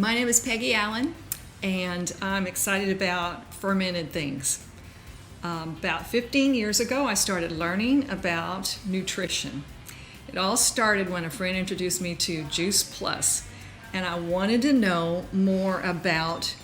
My name is Peggy Allen, and I'm excited about fermented things. About 15 years ago, I started learning about nutrition. It all started when a friend introduced me to Juice Plus, and I wanted to know more about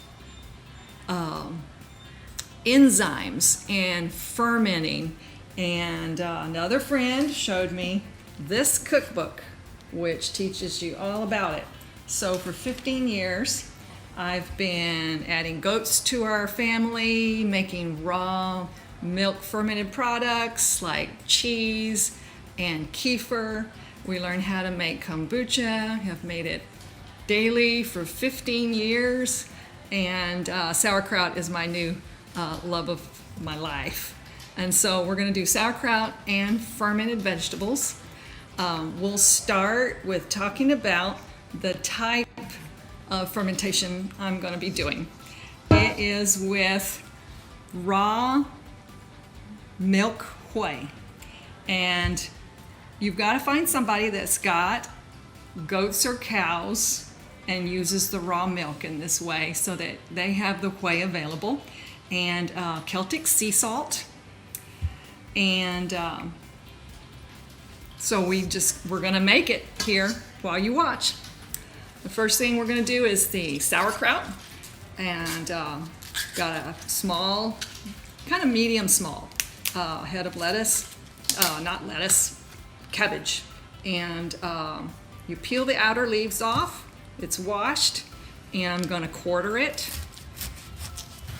enzymes and fermenting. And another friend showed me this cookbook, which teaches you all about it. So for 15 years, I've been adding goats to our family, making raw milk fermented products like cheese and kefir. We learned how to make kombucha, have made it daily for 15 years, and sauerkraut is my new love of my life. And so we're going to do sauerkraut and fermented vegetables. We'll start with talking about the type of fermentation I'm going to be doing. It is with raw milk whey, and you've got to find somebody that's got goats or cows and uses the raw milk in this way so that they have the whey available, and Celtic Sea Salt. And so we're going to make it here while you watch. The first thing we're going to do is the sauerkraut, and got a small, kind of medium small head of lettuce, cabbage. And you peel the outer leaves off. It's washed, and I'm going to quarter it.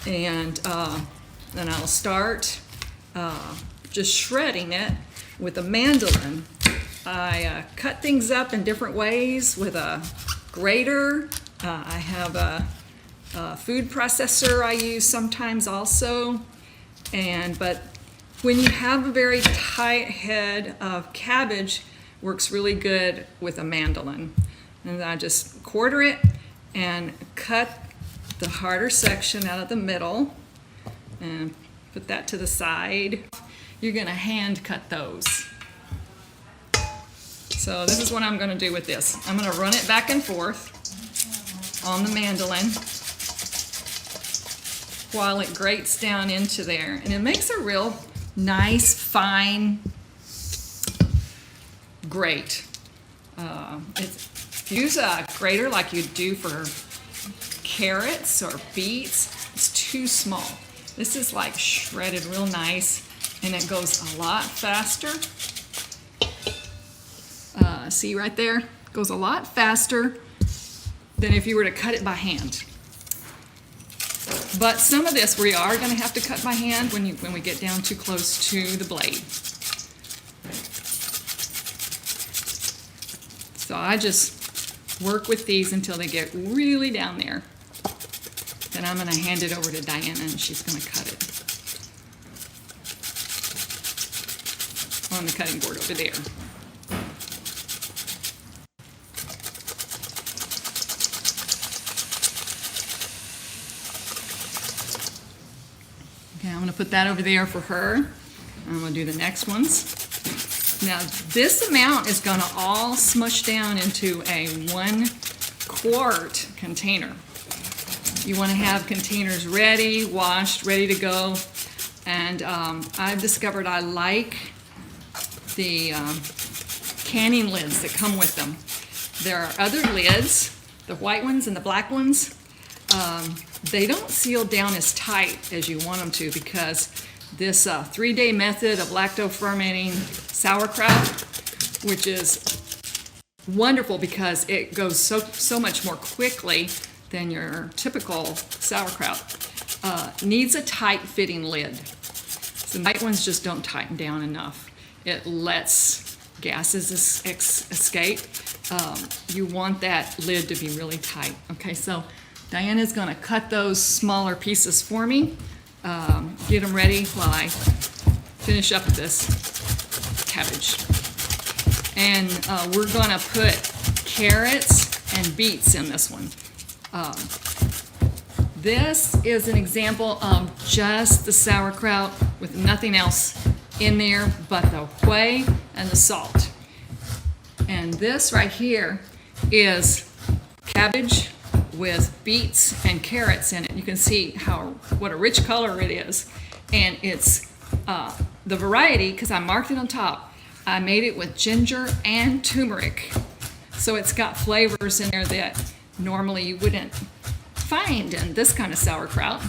And then I'll start just shredding it with a mandolin. I cut things up in different ways with a grater. I have a food processor I use sometimes also. But when you have a very tight head of cabbage, works really good with a mandolin. And I just quarter it and cut the harder section out of the middle and put that to the side. You're going to hand cut those. So this is what I'm going to do with this. I'm going to run it back and forth on the mandolin while it grates down into there. And it makes a real nice, fine grate. Use a grater like you do for carrots or beets. It's too small. This is like shredded real nice, and it goes a lot faster. See right there? It goes a lot faster than if you were to cut it by hand. But some of this we are going to have to cut by hand when we get down too close to the blade. So I just work with these until they get really down there. Then I'm going to hand it over to Diana, and she's going to cut it on the cutting board over there. Okay, I'm going to put that over there for her. I'm going to do the next ones. Now, this amount is going to all smush down into a 1 quart container. You want to have containers ready, washed, ready to go. And I've discovered I like the canning lids that come with them. There are other lids, the white ones and the black ones. They don't seal down as tight as you want them to, because this 3-day method of lacto fermenting sauerkraut, which is wonderful because it goes so much more quickly than your typical sauerkraut, needs a tight fitting lid. The white ones just don't tighten down enough. It lets gases escape. You want that lid to be really tight. Okay, so Diana's going to cut those smaller pieces for me. Get them ready while I finish up this cabbage. And we're going to put carrots and beets in this one. This is an example of just the sauerkraut with nothing else in there but the whey and the salt. And this right here is cabbage, with beets and carrots in it. You can see what a rich color it is. And it's the variety, because I marked it on top, I made it with ginger and turmeric. So it's got flavors in there that normally you wouldn't find in this kind of sauerkraut.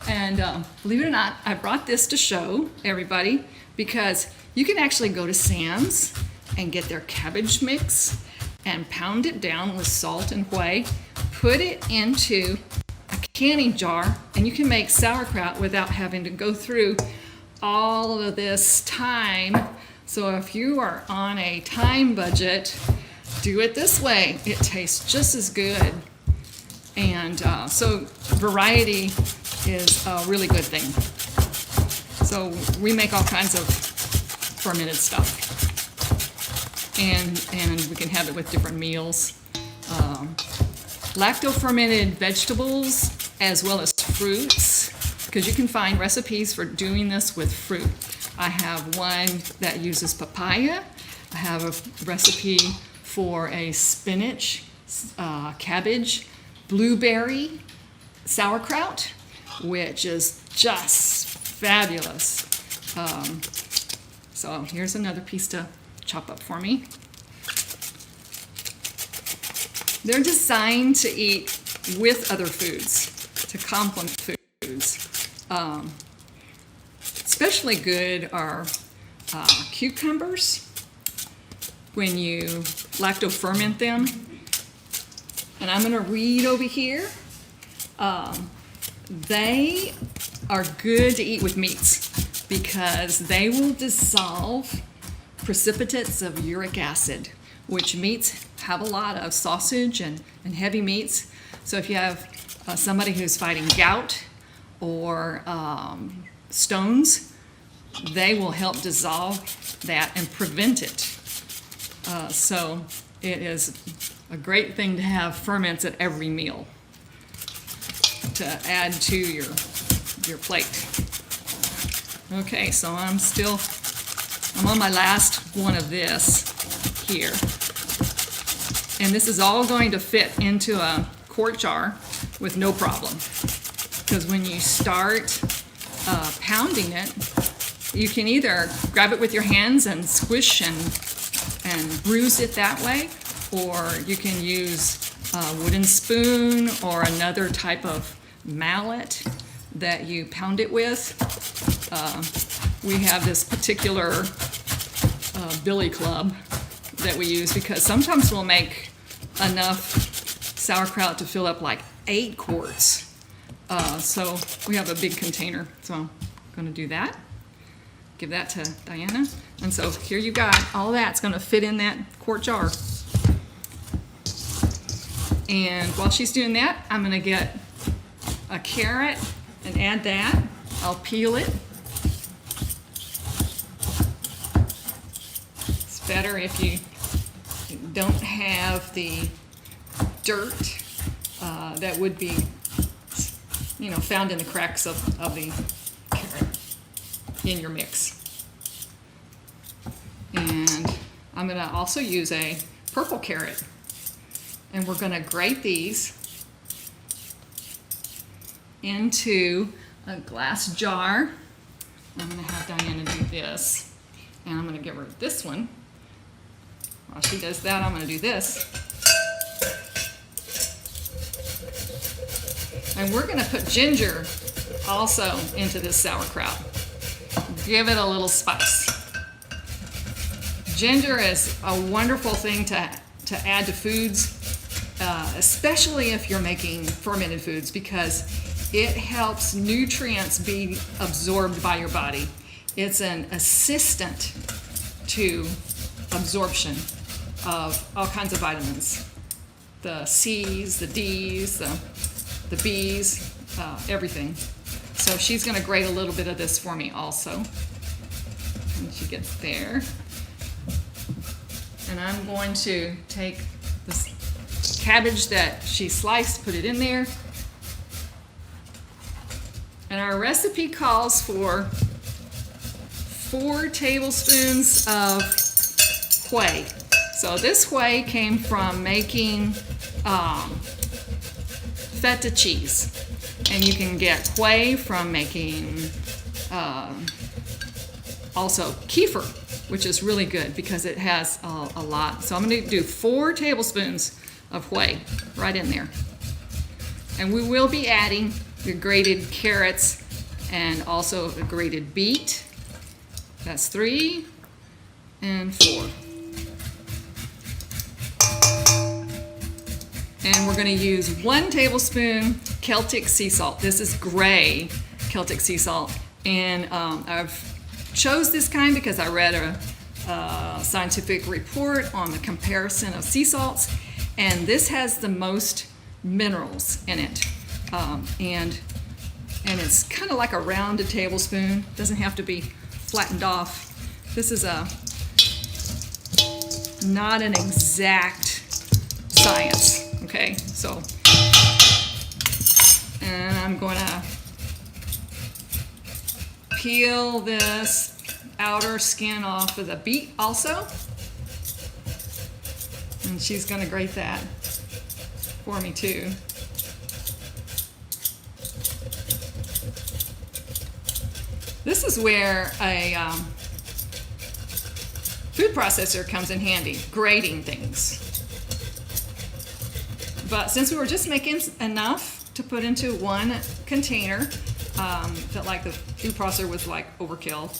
And believe it or not, I brought this to show everybody because you can actually go to Sam's and get their cabbage mix and pound it down with salt and whey, put it into a canning jar, and you can make sauerkraut without having to go through all of this time. So if you are on a time budget, do it this way. It tastes just as good. And so variety is a really good thing. So we make all kinds of fermented stuff. And we can have it with different meals. Lacto-fermented vegetables as well as fruits, because you can find recipes for doing this with fruit. I have one that uses papaya. I have a recipe for a spinach, cabbage, blueberry sauerkraut, which is just fabulous. So here's another piece to chop up for me. They're designed to eat with other foods, to complement foods. Especially good are cucumbers when you lacto-ferment them. And I'm going to read over here. They are good to eat with meats because they will dissolve precipitates of uric acid, which meats have a lot of, sausage and heavy meats. So if you have somebody who's fighting gout or stones, they will help dissolve that and prevent it. So it is a great thing to have ferments at every meal to add to your plate. Okay, so I'm on my last one of this here. And this is all going to fit into a quart jar with no problem. Because when you start pounding it, you can either grab it with your hands and squish and bruise it that way, or you can use a wooden spoon or another type of mallet that you pound it with. We have this particular billy club that we use because sometimes we'll make enough sauerkraut to fill up like 8 quarts. So we have a big container, so I'm going to do that. Give that to Diana. And so here you got all that's going to fit in that quart jar. And while she's doing that, I'm going to get a carrot and add that. I'll peel it. It's better if you don't have the dirt that would be, found in the cracks of the carrot in your mix. And I'm going to also use a purple carrot. And we're going to grate these into a glass jar. I'm going to have Diana do this. And I'm going to get rid of this one. While she does that, I'm going to do this. And we're going to put ginger also into this sauerkraut. Give it a little spice. Ginger is a wonderful thing to add to foods, especially if you're making fermented foods, because it helps nutrients be absorbed by your body. It's an assistant to absorption of all kinds of vitamins. The C's, the D's, the B's, everything. So she's going to grate a little bit of this for me also. When she gets there. And I'm going to take this cabbage that she sliced, put it in there. And our recipe calls for 4 tablespoons of whey. So this whey came from making feta cheese. And you can get whey from making also kefir, which is really good because it has a lot. So I'm going to do 4 tablespoons of whey right in there. And we will be adding the grated carrots and also a grated beet. That's 3 and 4. And we're going to use 1 tablespoon Celtic Sea Salt. This is gray Celtic Sea Salt. And I've chose this kind because I read a scientific report on the comparison of sea salts. And this has the most minerals in it. And it's kind of like a rounded tablespoon. Doesn't have to be flattened off. This is not an exact science. Okay, so, and I'm going to peel this outer skin off of the beet also. And she's going to grate that for me too. This is where a food processor comes in handy, grating things. But since we were just making enough to put into 1 container, felt like the food processor was like overkill.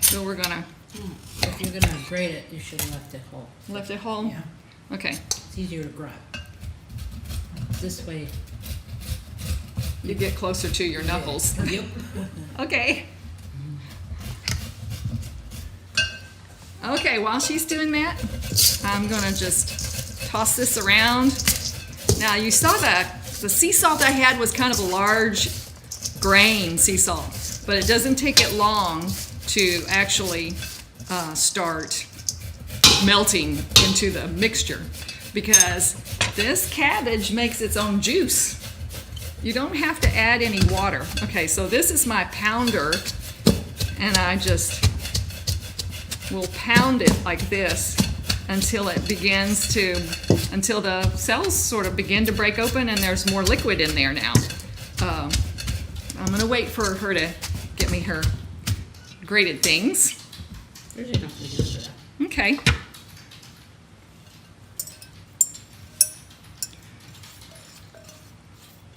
So we're gonna. If you're gonna grate it, you should have left it whole. Left it whole? Yeah. Okay. It's easier to grab. This way. You get closer to your knuckles. Yep. Okay. Okay, while she's doing that, I'm gonna just toss this around. Now you saw that the sea salt I had was kind of a large grain sea salt, but it doesn't take it long to actually start melting into the mixture because this cabbage makes its own juice. You don't have to add any water. Okay, so this is my pounder, and I just will pound it like this until it begins to, until the cells sort of begin to break open and there's more liquid in there now. I'm gonna wait for her to get me her grated things. There's enough to do for that. Okay.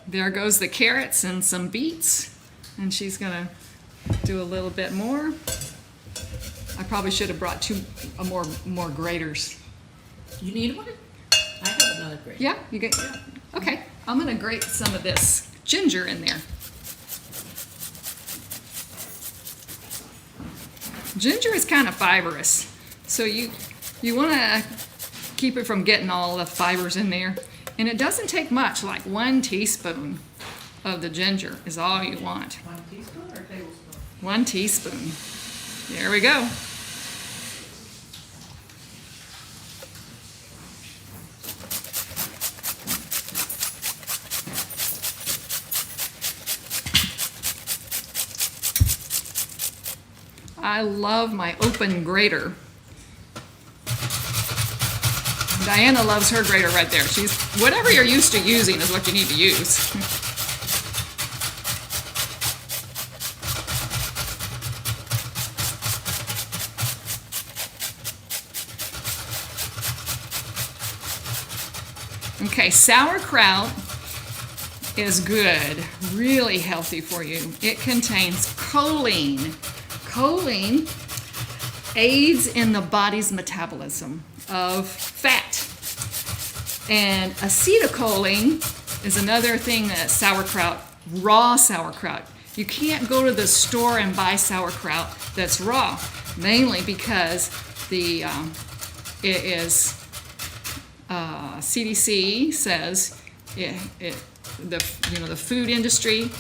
There goes the carrots and some beets, and she's gonna do a little bit more. I probably should have brought 2 more graters. You need one? I have another grate. Yeah, you get. Yeah. Okay, I'm gonna grate some of this ginger in there. Ginger is kind of fibrous, so you want to keep it from getting all the fibers in there. And it doesn't take much, like 1 teaspoon of the ginger is all you want. 1 teaspoon or tablespoon? 1 teaspoon. There we go. I love my open grater. Diana loves her grater right there. She's, whatever you're used to using is what you need to use. Okay, sauerkraut is good, really healthy for you. It contains choline. Choline aids in the body's metabolism of fat. And acetylcholine is another thing that sauerkraut, raw sauerkraut. You can't go to the store and buy sauerkraut that's raw, mainly because the CDC says the food industry,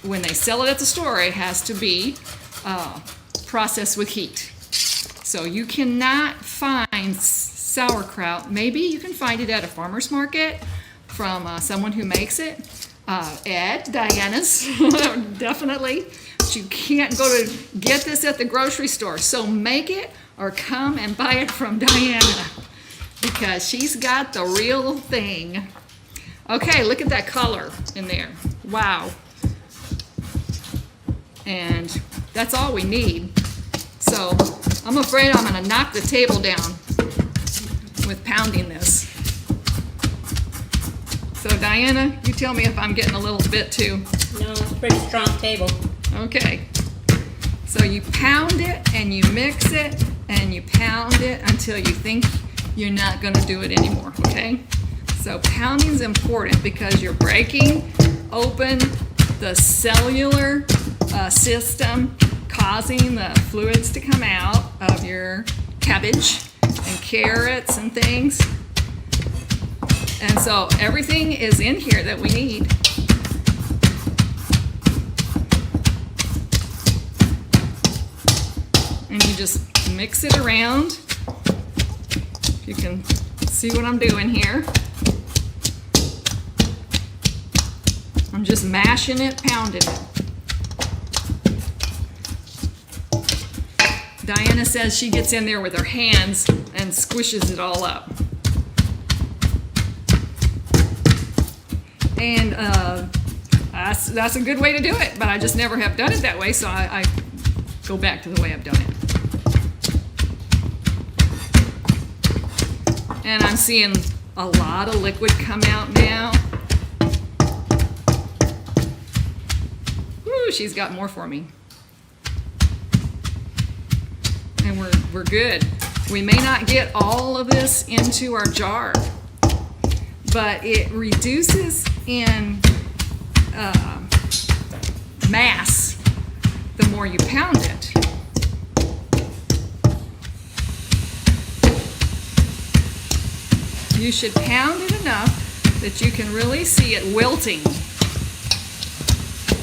when they sell it at the store, it has to be processed with heat. So you cannot find sauerkraut. Maybe you can find it at a farmer's market from someone who makes it. Diana's, definitely. out. You can't go to get this at the grocery store. So make it or come and buy it from Diana because she's got the real thing. Okay, look at that color in there. Wow. And that's all we need. So I'm afraid I'm going to knock the table down with pounding this. So Diana, you tell me if I'm getting a little bit too. No, it's a pretty strong table. Okay. So you pound it and you mix it and you pound it until you think you're not going to do it anymore, okay? So pounding is important because you're breaking open the cellular system, causing the fluids to come out of your cabbage and carrots and things. And so everything is in here that we need. And you just mix it around. You can see what I'm doing here. I'm just mashing it, pounding it. Diana says she gets in there with her hands and squishes it all up. And that's a good way to do it, but I just never have done it that way, so I go back to the way I've done it. And I'm seeing a lot of liquid come out now. Woo, she's got more for me. And we're good. We may not get all of this into our jar, but it reduces in mass the more you pound it. You should pound it enough that you can really see it wilting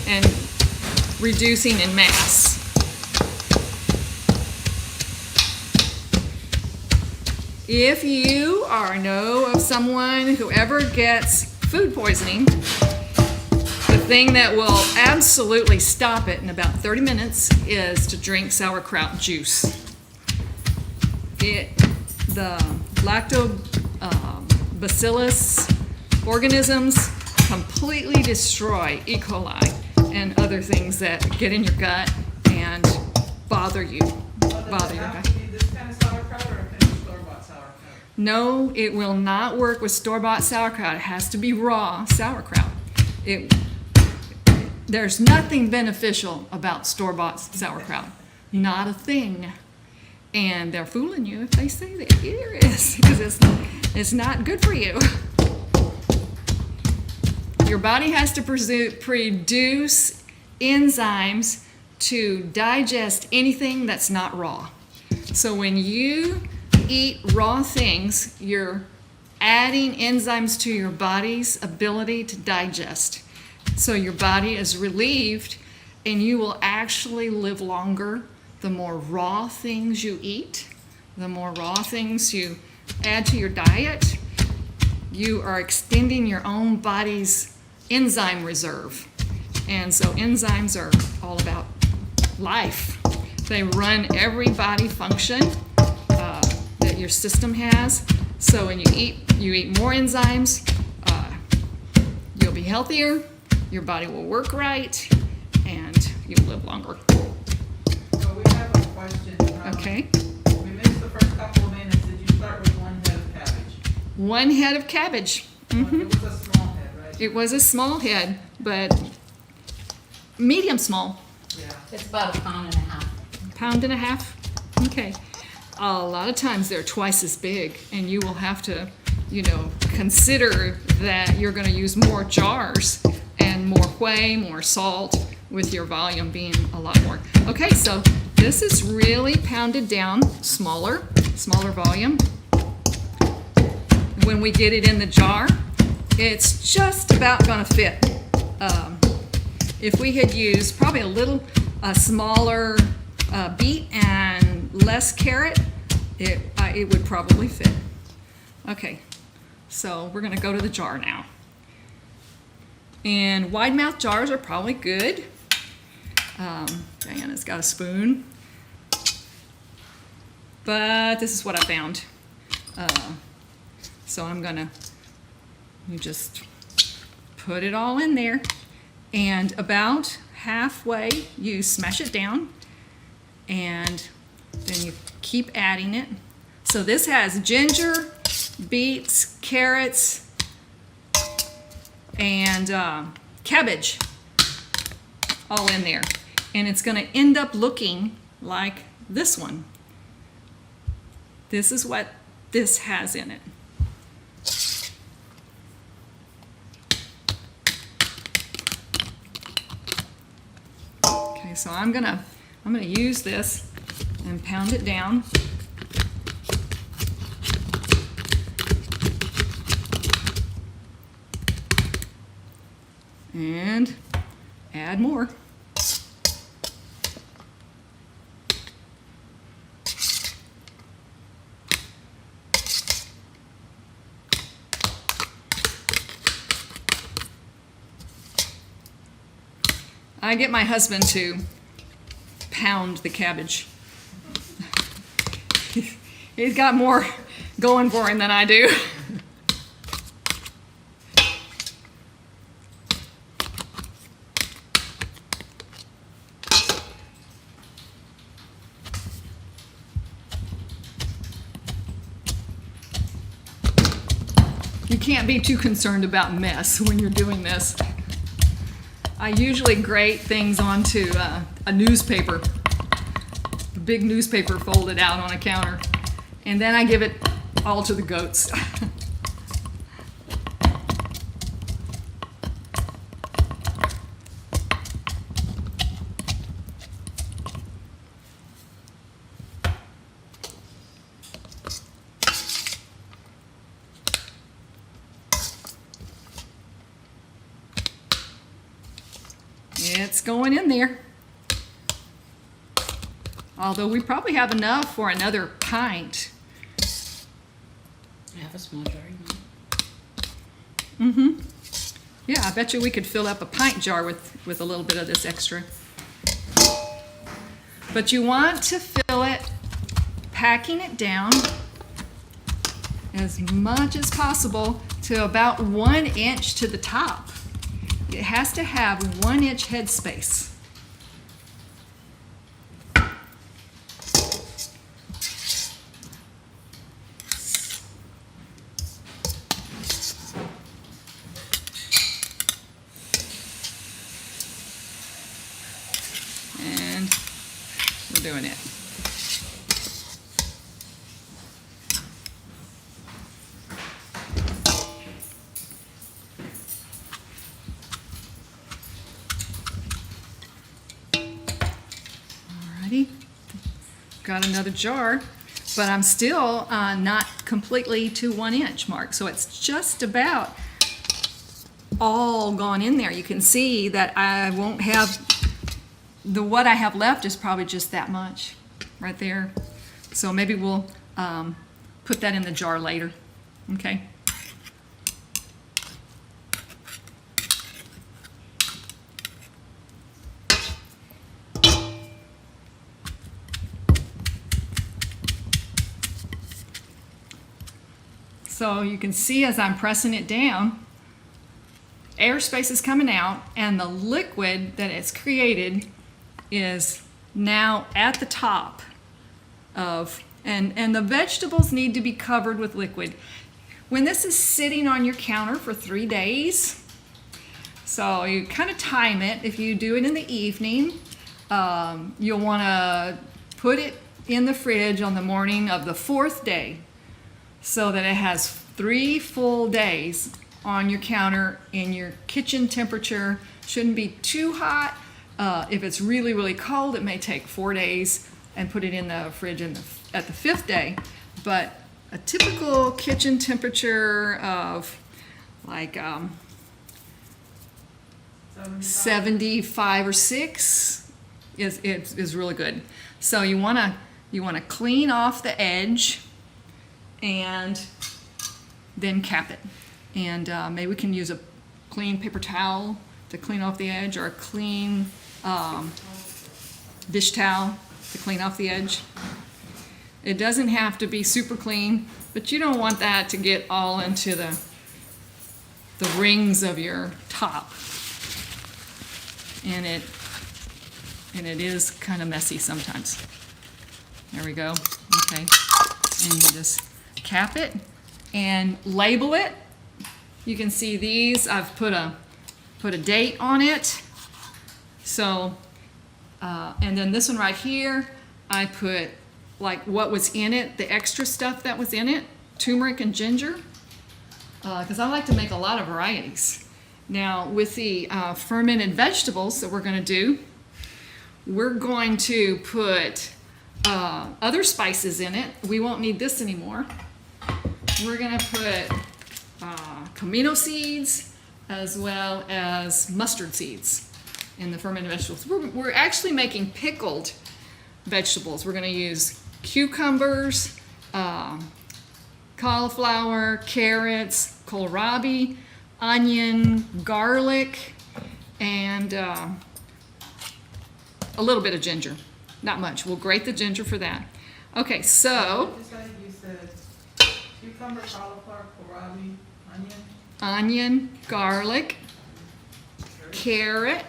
and reducing in mass. If you know of someone who ever gets food poisoning, the thing that will absolutely stop it in about 30 minutes is to drink sauerkraut juice. The lactobacillus organisms completely destroy E. coli and other things that get in your gut and bother your gut. No, it will not work with store-bought sauerkraut. It has to be raw sauerkraut. There's nothing beneficial about store-bought sauerkraut. Not a thing. And they're fooling you if they say that there is, because it's not good for you. Your body has to produce enzymes to digest anything that's not raw. So when you eat raw things, you're adding enzymes to your body's ability to digest. So your body is relieved and you will actually live longer the more raw things you eat, the more raw things you add to your diet. You are extending your own body's enzyme reserve. And so enzymes are all about life. They run every body function that your system has. So when you eat more enzymes, you'll be healthier, your body will work right, and you'll live longer. So we have a question. Okay. We missed the first couple of minutes. Did you start with 1 head of cabbage? 1 head of cabbage. Mm-hmm. It was a small head, right? It was a small head, but medium small. Yeah. It's about 1.5 pounds. 1.5 pounds? Okay. A lot of times they're twice as big, and you will have to, consider that you're going to use more jars and more whey, more salt, with your volume being a lot more. Okay, so this is really pounded down, smaller volume. When we get it in the jar, it's just about going to fit. If we had used probably a smaller beet and less carrot, it would probably fit. Okay, so we're going to go to the jar now. And wide mouth jars are probably good. Diana's got a spoon. But this is what I found. So I'm gonna, you just put it all in there, and about halfway you smash it down, and then you keep adding it. So this has ginger, beets, carrots, and cabbage all in there. And it's gonna end up looking like this one. This is what this has in it. Okay, so I'm gonna use this and pound it down. And add more. I get my husband to pound the cabbage. He's got more going for him than I do. You can't be too concerned about mess when you're doing this. I usually grate things onto a newspaper, a big newspaper folded out on a counter, and then I give it all to the goats. It's going in there. Although we probably have enough for another pint. I have a small jar. You want? Mm-hmm. Yeah, I bet you we could fill up a pint jar with a little bit of this extra. But you want to fill it, packing it down as much as possible to about 1 inch to the top. It has to have 1 inch headspace. And we're doing it. Got another jar, but I'm still not completely to 1 inch mark, so it's just about all gone in there. You can see that I won't have, what I have left is probably just that much right there. So maybe we'll put that in the jar later, okay? So you can see as I'm pressing it down, airspace is coming out, and the liquid that it's created is now at the top of, and the vegetables need to be covered with liquid. When this is sitting on your counter for 3 days, so you kind of time it. If you do it in the evening, you'll want to put it in the fridge on the morning of the 4th day, so that it has 3 full days on your counter in your kitchen temperature. Shouldn't be too hot. If it's really, really cold, it may take 4 days, and put it in the fridge at the 5th day. But a typical kitchen temperature of like 75 or 6 is really good. So you wanna clean off the edge and then cap it. And maybe we can use a clean paper towel to clean off the edge, or a clean dish towel to clean off the edge. It doesn't have to be super clean, but you don't want that to get all into the rings of your top. And it is kind of messy sometimes. There we go. Okay. And you just cap it and label it. You can see these. I've put a date on it. So, and then this one right here, I put like what was in it, the extra stuff that was in it, turmeric and ginger, because I like to make a lot of varieties. Now with the fermented vegetables that we're going to do, we're going to put other spices in it. We won't need this anymore. We're going to put comino seeds as well as mustard seeds in the fermented vegetables. We're actually making pickled vegetables. We're going to use cucumbers, cauliflower, carrots, kohlrabi, onion, garlic, and a little bit of ginger. Not much. We'll grate the ginger for that. Okay, so You said cucumber, cauliflower, kohlrabi, onion, garlic, carrot.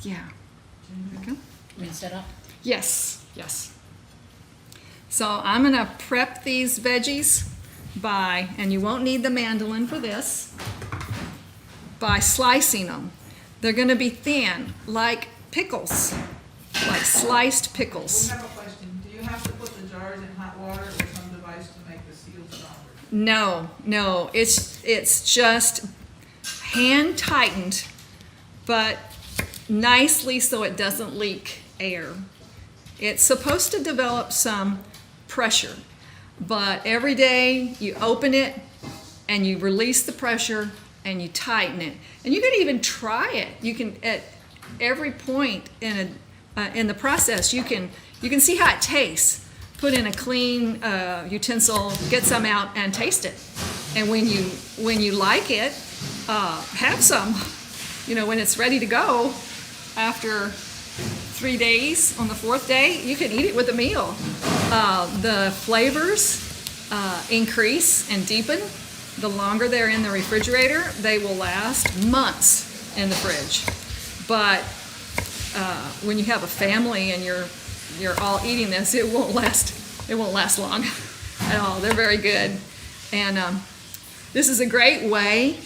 Yeah. There we go. Mix it up. Yes, yes. So I'm going to prep these veggies by, and you won't need the mandolin for this, by slicing them. They're going to be thin, like pickles, like sliced We pickles. have a question. Do you have to put the jars in hot water or some device to make the seal stronger? No, it's just hand tightened, but nicely so it doesn't leak air. It's supposed to develop some pressure, but every day you open it and you release the pressure and you tighten it. And you can even try it. You can, at every point in the process, you can see how it tastes. Put in a clean utensil, get some out, and taste it. And when you like it, have some. You know, when it's ready to go, after 3 days, on the 4th day, you can eat it with a meal. The flavors increase and deepen. The longer they're in the refrigerator, they will last months in the fridge. But when you have a family and you're all eating this, it won't last long at all. They're very good. And this is a great way,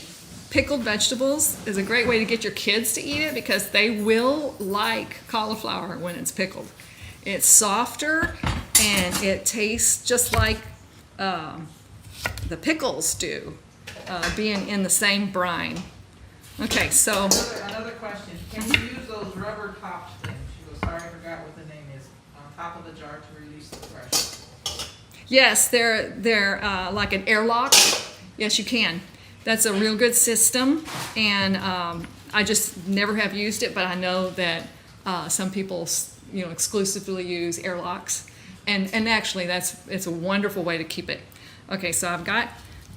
pickled vegetables is a great way to get your kids to eat it because they will like cauliflower when it's pickled. It's softer and it tastes just like the pickles do, being in the same brine. Okay, so Another question. Can you use those rubber top things? She goes, sorry, I forgot what the name is, on top of the jar to release the pressure. yes, they're like an airlock. Yes, you can. That's a real good system, and I just never have used it, but I know that some people, exclusively use airlocks, and actually it's a wonderful way to keep it. Okay, so I've got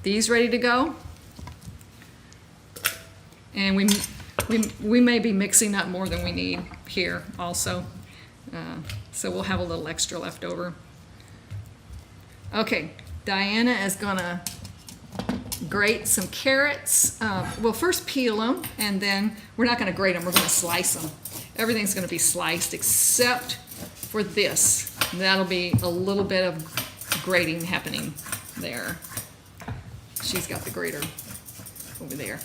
these ready to go, and we may be mixing up more than we need here also, so we'll have a little extra left over. Okay, Diana is gonna grate some carrots. We'll first peel them, and then we're not going to grate them, we're going to slice them. Everything's going to be sliced except for this. That'll be a little bit of grating happening there. She's got the grater over there.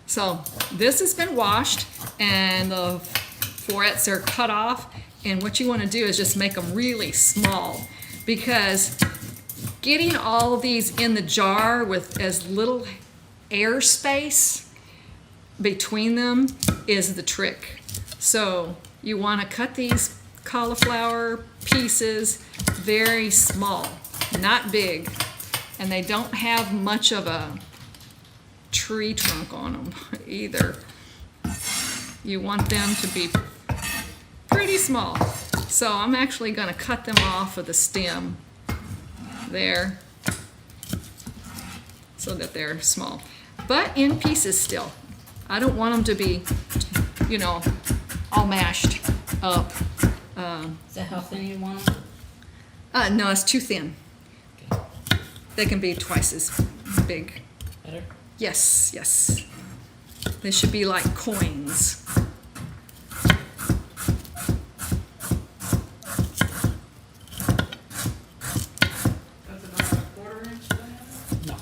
So this has been washed, and the florets are cut off, and what you want to do is just make them really small, because getting all of these in the jar with as little air space between them is the trick. So you want to cut these cauliflower pieces very small, not big, and they don't have much of a tree trunk on them either. You want them to be pretty small. So I'm actually going to cut them off of the stem there so that they're small, but in pieces still. I don't want them to be, all mashed up. Is that how thin you want them? No, it's too thin. Okay. They can be twice as big. Better? Yes, yes. They should be like coins. That's about a 1/4 inch diameter? No.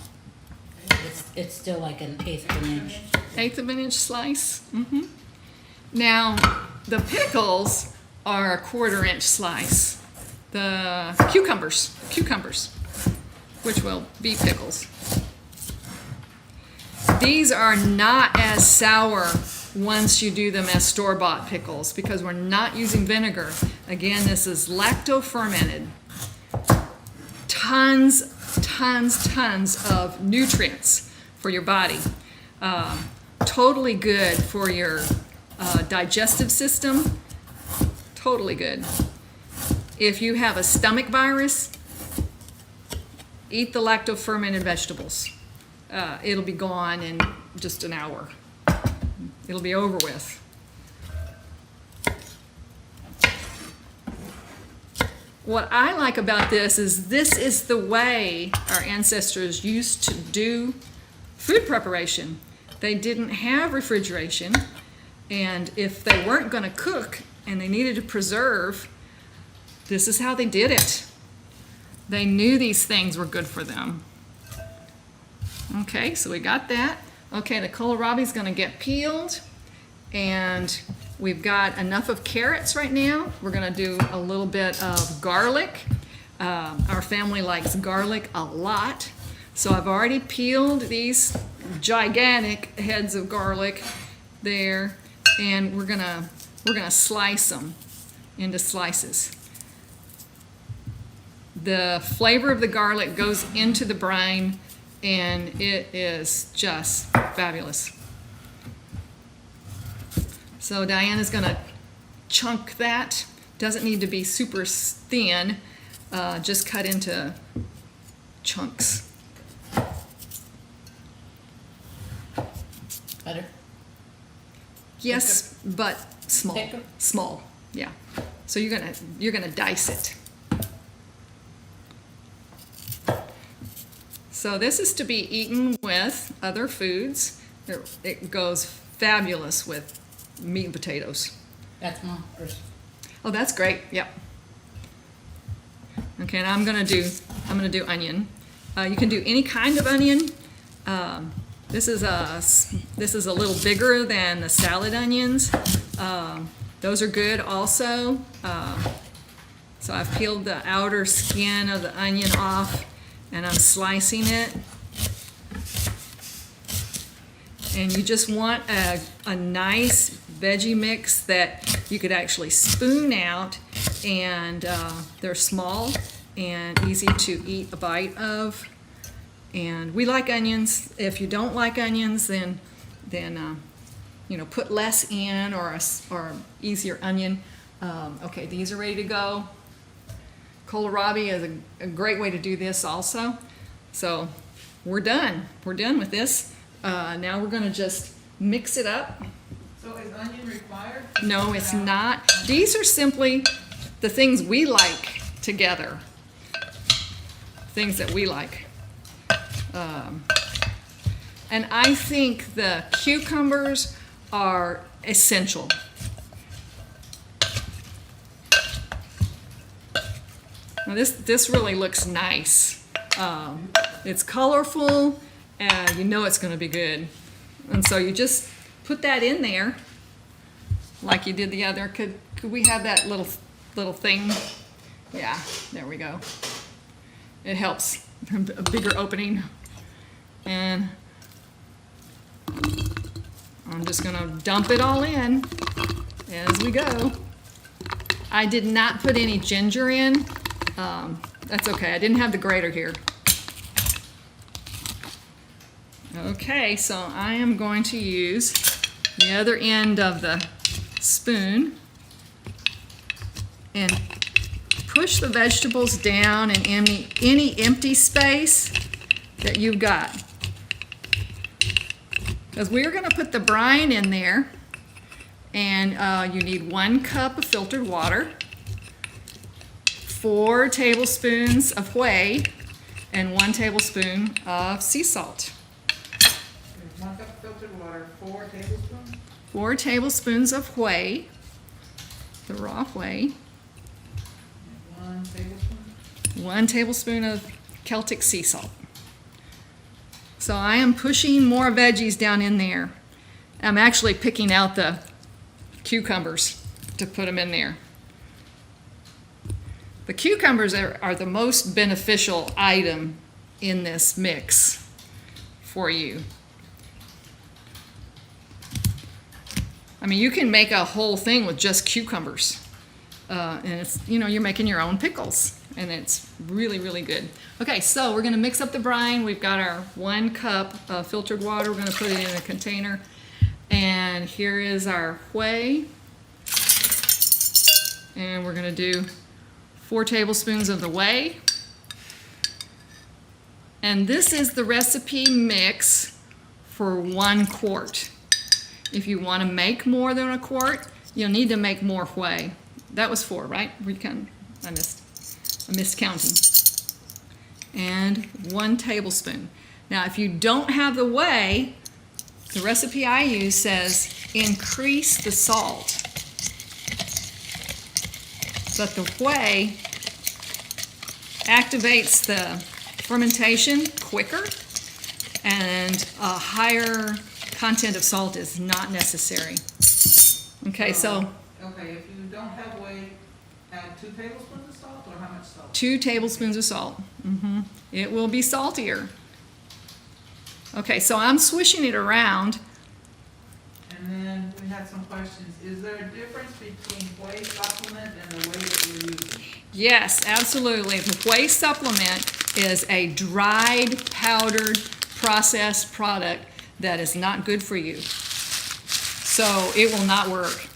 It's still like an eighth of an inch. Eighth of an inch slice. Now, the pickles are a 1/4 inch slice. The cucumbers, which will be pickles. These are not as sour once you do them as store-bought pickles because we're not using vinegar. Again, this is lactose fermented. Tons of nutrients for your body. Totally good for your digestive system. Totally good. If you have a stomach virus, eat the lactose fermented vegetables. It'll be gone in just an hour. It'll be over with. What I like about this is the way our ancestors used to do food preparation. They didn't have refrigeration, and if they weren't going to cook and they needed to preserve, this is how they did it. They knew these things were good for them. Okay, so we got that. Okay, the kohlrabi's going to get peeled, and we've got enough of carrots right now. We're going to do a little bit of garlic. Our family likes garlic a lot, so I've already peeled these gigantic heads of garlic there, and we're gonna slice them into slices. The flavor of the garlic goes into the brine, and it is just fabulous. So Diana's gonna chunk that. Doesn't need to be super thin, just cut into chunks. Better? Yes, but small. Thicker? Small, yeah. So you're gonna dice it. So this is to be eaten with other foods. It goes fabulous with meat and potatoes. That's mine first. Oh, that's great. Yep. Okay, and I'm gonna do onion. You can do any kind of onion. This is a little bigger than the salad onions. Those are good also. So I've peeled the outer skin of the onion off, and I'm slicing it. And you just want a nice veggie mix that you could actually spoon out, and they're small and easy to eat a bite of. And we like onions. If you don't like onions, then put less in, or easier onion. Okay, these are ready to go. Kohlrabi is a great way to do this also. So we're done. We're done with this. Now we're gonna just mix it up. So is onion required? No, it's not. These are simply the things we like together. Things that we like. And I think the cucumbers are essential. Now this really looks nice. It's colorful, and you know it's going to be good. And so you just put that in there, like you did the other. Could we have that little thing? Yeah, there we go. It helps. A bigger opening. And I'm just gonna dump it all in as we go. I did not put any ginger in. That's okay, I didn't have the grater here. Okay, so I am going to use the other end of the spoon and push the vegetables down in any empty space that you've got. Because we're going to put the brine in there, And you need 1 cup of filtered water, 4 tablespoons of whey, and 1 tablespoon of sea salt. 1 cup filtered water, 4 tablespoons. 4 tablespoons of whey, the raw whey, 1 tablespoon. 1 tablespoon of Celtic Sea Salt. So I am pushing more veggies down in there. I'm actually picking out the cucumbers to put them in there. The cucumbers are the most beneficial item in this mix for you. I mean, you can make a whole thing with just cucumbers. And it's, you know, you're making your own pickles. And it's really, really good. Okay, so we're gonna mix up the brine. We've got our 1 cup of filtered water. We're gonna put it in a container. And here is our whey. And we're gonna do 4 tablespoons of the whey. And this is the recipe mix for 1 quart. If you wanna make more than a quart, you'll need to make more whey. That was 4, right? I missed counting. And 1 tablespoon. Now, if you don't have the whey, the recipe I use says increase the salt. But the whey activates the fermentation quicker, and a higher content of salt is not necessary. Okay, so Okay, if you don't have whey, add 2 tablespoons of salt, or how much salt? 2 tablespoons of salt. It will be saltier. Okay, so I'm swishing it around. And then we had some questions. Is there a difference between whey supplement and the whey that you're using? Yes, absolutely. The whey supplement is a dried, powdered, processed product that is not good for you. So it will not work.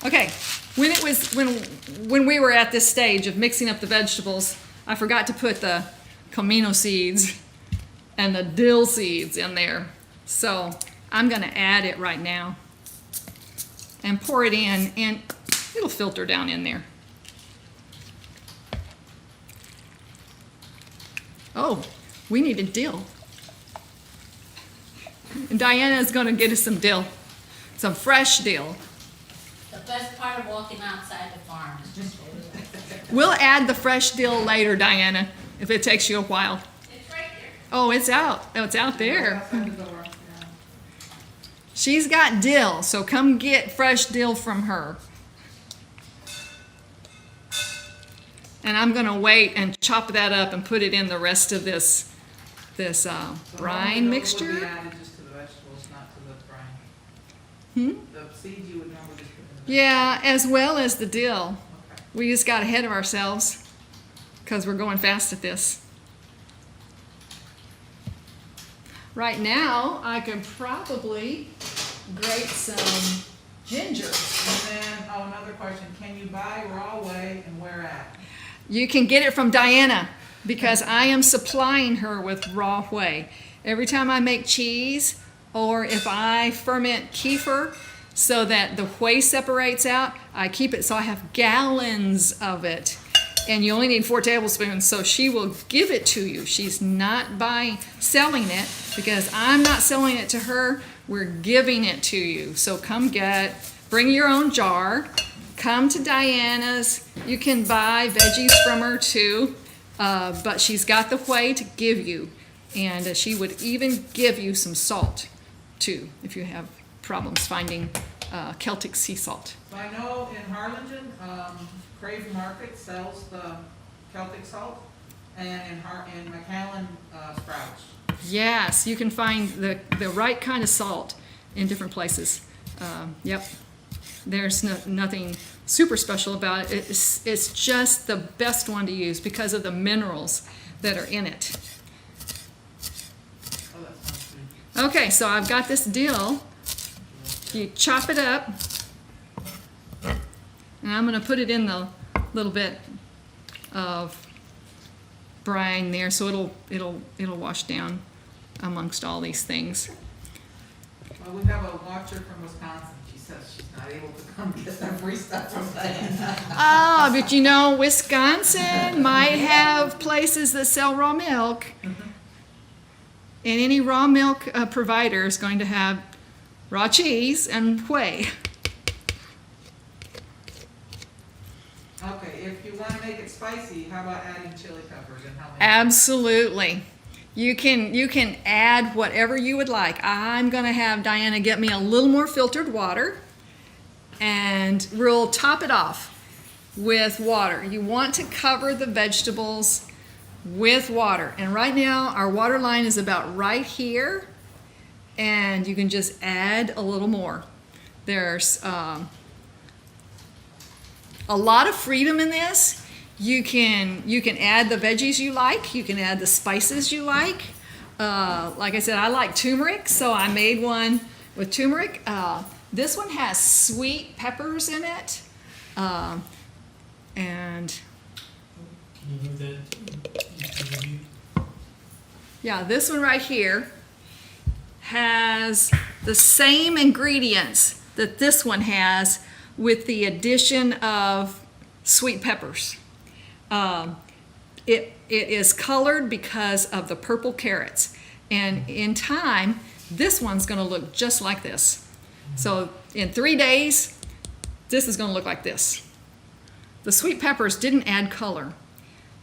Okay, when we were at this stage of mixing up the vegetables, I forgot to put the comino seeds and the dill seeds in there. So I'm gonna add it right now and pour it in, and it'll filter down in there. Oh, we needed dill. And Diana is gonna get us some dill, some fresh dill. The best part of walking outside the farm is just We'll add the fresh dill later, Diana, if it takes you a while. it's right here. Oh, it's out. Oh, it's out there. Outside the door, yeah. She's got dill, so come get fresh dill from her. And I'm gonna wait and chop that up and put it in the rest of this So brine those mixture. would be added just to the vegetables, not to the brine. The seeds you would normally just put in the Yeah, as well as the dill. Okay. We just got ahead of ourselves because we're going fast at this. Right now, I could probably grate some ginger. And then, another question. Can you buy raw whey and where at? You can get it from Diana because I am supplying her with raw whey. Every time I make cheese, or if I ferment kefir so that the whey separates out, I keep it so I have gallons of it. And you only need 4 tablespoons, so she will give it to you. She's not selling it because I'm not selling it to her. We're giving it to you. So bring your own jar. Come to Diana's. You can buy veggies from her too, but she's got the whey to give you. And she would even give you some salt too if you have problems finding Celtic sea salt. So I know in Harlingen, Crave Market sells the Celtic salt, and in McAllen, Sprouts. Yes, you can find the right kind of salt in different places. Yep. There's nothing super special about it. It's just the best one to use because of the minerals that are in it. Oh, that sounds good. Okay, so I've got this dill. You chop it up, and I'm going to put it in the little bit of brine there, so it'll wash down amongst all these things. Well, we have a watcher from Wisconsin. She says she's not able to come get that free stuff from Diana. Oh, but you know, Wisconsin might have places that sell raw milk. And any raw milk provider is going to have raw cheese and whey. Okay, if you want to make it spicy, how about adding chili peppers and how many? Absolutely. You can add whatever you would like. I'm going to have Diana get me a little more filtered water, and we'll top it off with water. You want to cover the vegetables with water. And right now our water line is about right here, and you can just add a little more. There's a lot of freedom in this. You can add the veggies you like. You can add the spices you like. Like I said, I like turmeric, so I made one with turmeric. This one has sweet peppers in it. And Can you move that? yeah, this one right here has the same ingredients that this one has, with the addition of sweet peppers. It is colored because of the purple carrots, and in time this one's going to look just like this. So in 3 days this is going to look like this. The sweet peppers didn't add color.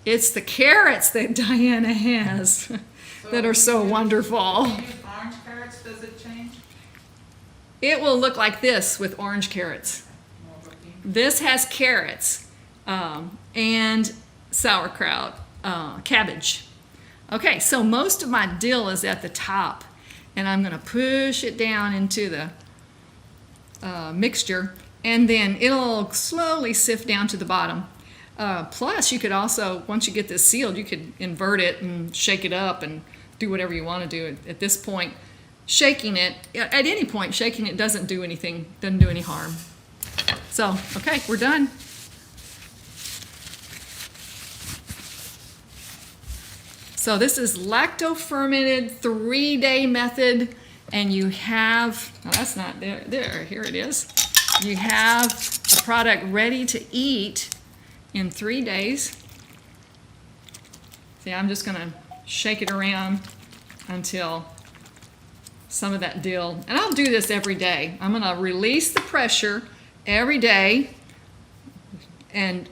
It's the carrots that Diana has that are so wonderful. If you use orange carrots, does it change? It will look like this with orange carrots. More cooking? This has carrots and sauerkraut, cabbage. Okay, so most of my dill is at the top, and I'm going to push it down into the mixture, and then it'll slowly sift down to the bottom. Plus, you could also, once you get this sealed, you could invert it and shake it up and do whatever you want to do. At this point, shaking it, at any point, shaking it doesn't do anything, doesn't do any harm. So, okay, we're done. So this is lacto fermented 3-day method, and you have, no, that's not there, here it is. You have a product ready to eat in 3 days. See, I'm just gonna shake it around until some of that dill, and I'll do this every day. I'm gonna release the pressure every day and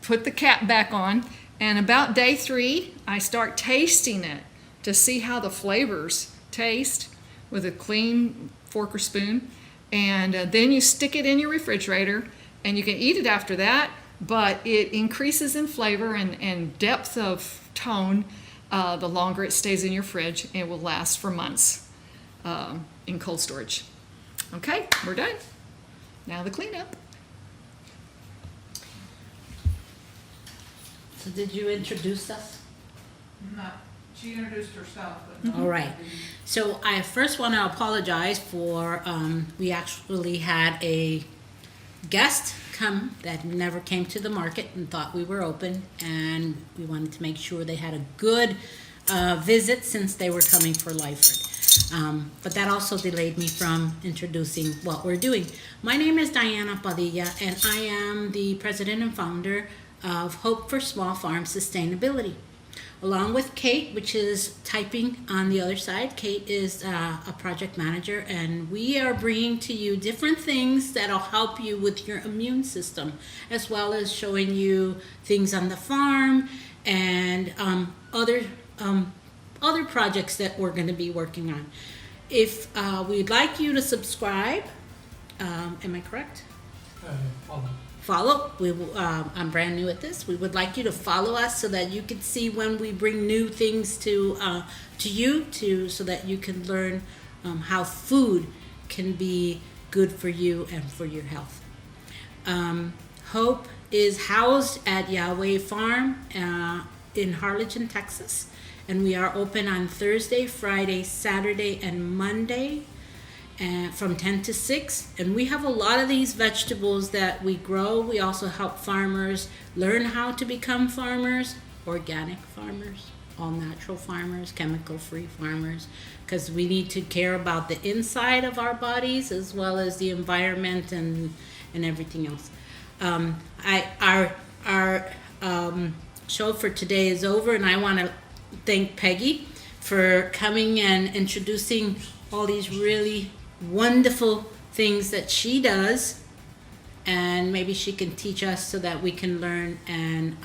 put the cap back on. And about day 3, I start tasting it to see how the flavors taste with a clean fork or spoon. And then you stick it in your refrigerator, and you can eat it after that, but it increases in flavor and depth of tone the longer it stays in your fridge, and it will last for months in cold storage. Okay, we're done. Now the cleanup. So did you introduce us? No, she introduced herself, but. All right. So I first want to apologize for, we actually had a guest come that never came to the market and thought we were open, and we wanted to make sure they had a good visit since they were coming for Lyford. But that also delayed me from introducing what we're doing. My name is Diana Padilla, and I am the president and founder of Hope for Small Farm Sustainability. Along with Kate, which is typing on the other side. Kate is a project manager, and we are bringing to you different things that'll help you with your immune system, as well as showing you things on the farm and other projects that we're going to be working on. If we'd like you to subscribe, am I correct? Follow. I'm brand new at this. We would like you to follow us so that you can see when we bring new things to you, so that you can learn how food can be good for you and for your health. Hope is housed at Yahweh Farm in Harlingen, Texas, and we are open on Thursday, Friday, Saturday, and Monday. From 10 to 6, and we have a lot of these vegetables that we grow. We also help farmers learn how to become farmers, organic farmers. all natural farmers, chemical-free farmers, because we need to care about the inside of our bodies as well as the environment and everything else. Our show for today is over, and I want to thank Peggy for coming and introducing all these really wonderful things that she does, and maybe she can teach us so that we can learn and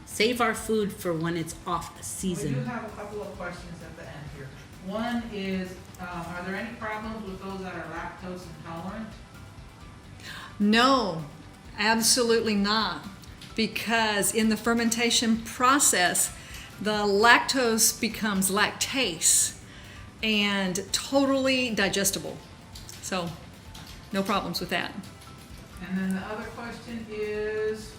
save our food for when it's off We do season. have a couple of questions at the end here. One is, are there any problems with those that are lactose intolerant? No, absolutely not. Because in the fermentation process, the lactose becomes lactase and totally digestible. So, no problems with that. And then the other question is,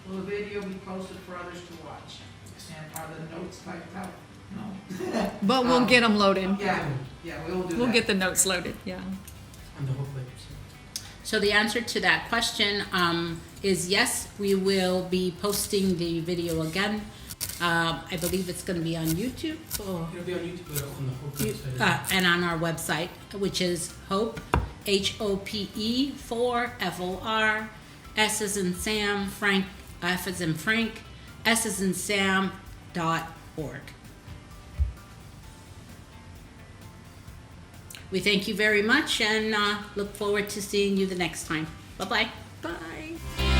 will the video be posted for others to watch? And are the notes typed out? No. But we'll get them loaded. Yeah, we will do that. We'll get the notes loaded, yeah. On the whole website. So the answer to that question is yes, we will be posting the video again. I believe it's going to be on YouTube or It'll be on YouTube, but on the whole website. and on our website, which is Hope, HOPE 4 FOR, S as in Sam, Frank, F as in Frank, S as in Sam.org. We thank you very much and look forward to seeing you the next time. Bye-bye. Bye.